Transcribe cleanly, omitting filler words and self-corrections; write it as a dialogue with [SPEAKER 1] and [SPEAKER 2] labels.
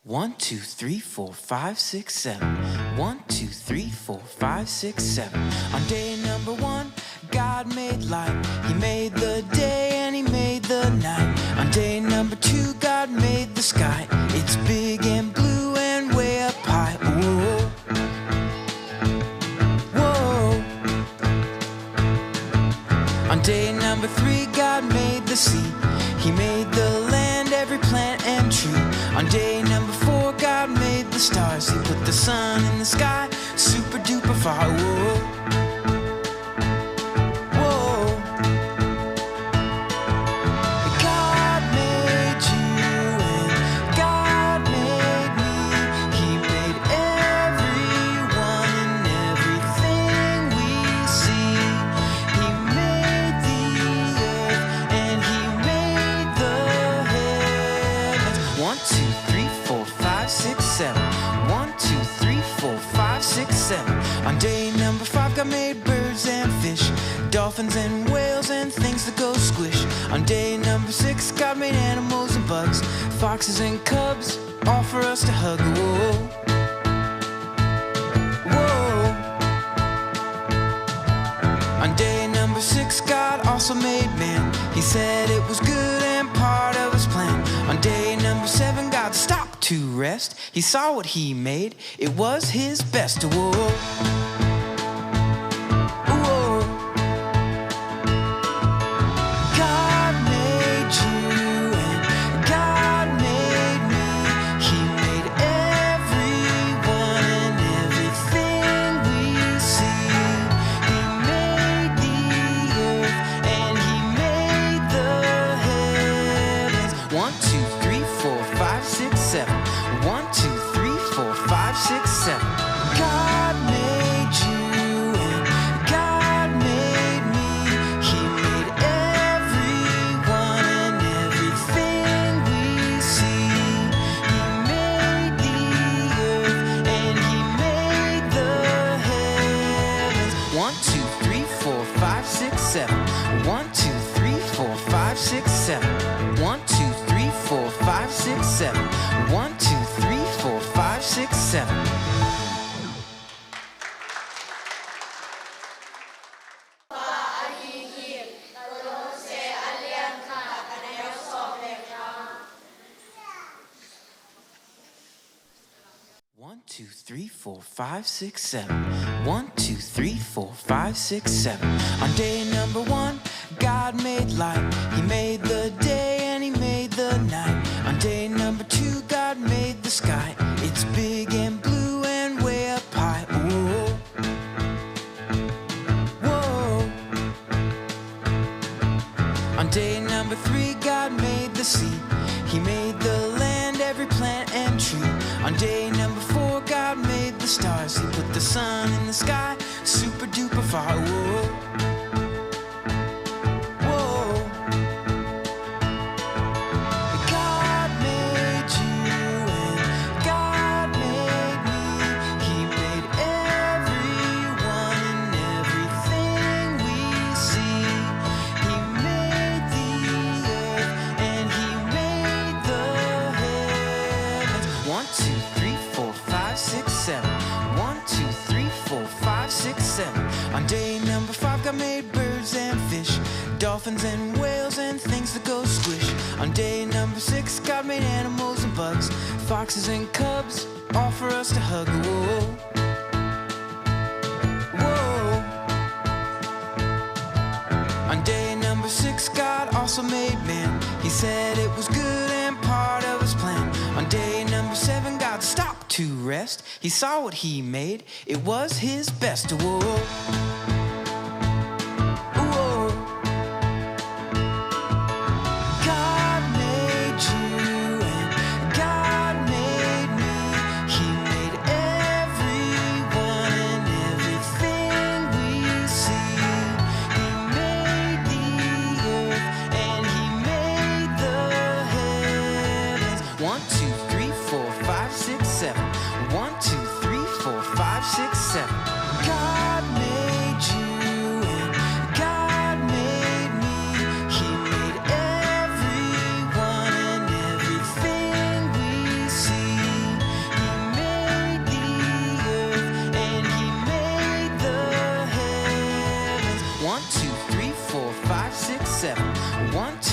[SPEAKER 1] 1, 2, 3, 4, 5, 6, 7. 1, 2, 3, 4, 5, 6, 7. On day number 1, God made light. He made the day and he made the night. On day number 2, God made the sky. It's big and blue and way up high. Whoa, whoa. On day number 3, God made the sea. He made the land, every plant and tree. On day number 4, God made the stars. He put the sun in the sky, super duper far. Whoa, whoa. God made you and God made me. He made everyone and everything we see. He made the earth and he made the heavens. 1, 2, 3, 4, 5, 6, 7. 1, 2, 3, 4, 5, 6, 7. On day number 5, God made birds and fish, dolphins and whales and things that go squish. On day number 6, God made animals and bugs, foxes and cubs, all for us to hug. Whoa, whoa. On day number 6, God also made man. He said it was good and part of his plan. On day number 7, God stopped to rest. He saw what he made. It was his best. Whoa, whoa. God made you and God made me. He made everyone and everything we see. He made the earth and he made the heavens. 1, 2, 3, 4, 5, 6, 7. 1, 2, 3, 4, 5, 6, 7. God made you and God made me. He made everyone and everything we see. He made the earth and he made the heavens. 1, 2, 3, 4, 5, 6, 7. 1, 2, 3, 4, 5, 6, 7. 1, 2, 3, 4, 5, 6, 7. 1, 2, 3, 4, 5, 6, 7. One, two, three, four, five, six, seven. 1, 2, 3, 4, 5, 6, 7. On day number 1, God made light. He made the day and he made the night. On day number 2, God made the sky. It's big and blue and way up high. Whoa, whoa. On day number 3, God made the sea. He made the land, every plant and tree. On day number 4, God made the stars. He put the sun in the sky, super duper far. Whoa, whoa. God made you and God made me. He made everyone and everything we see. He made the earth and he made the heavens. 1, 2, 3, 4, 5, 6, 7. 1, 2, 3, 4, 5, 6, 7. On day number 5, God made birds and fish, dolphins and whales and things that go squish. On day number 6, God made animals and bugs, foxes and cubs, all for us to hug. Whoa, whoa. On day number 6, God also made man. He said it was good and part of his plan. On day number 7, God stopped to rest. He saw what he made. It was his best. Whoa, whoa. God made you and God made me. He made everyone and everything we see. He made the earth and he made the heavens. 1, 2, 3, 4, 5, 6, 7. 1, 2, 3, 4, 5, 6, 7. God made you. want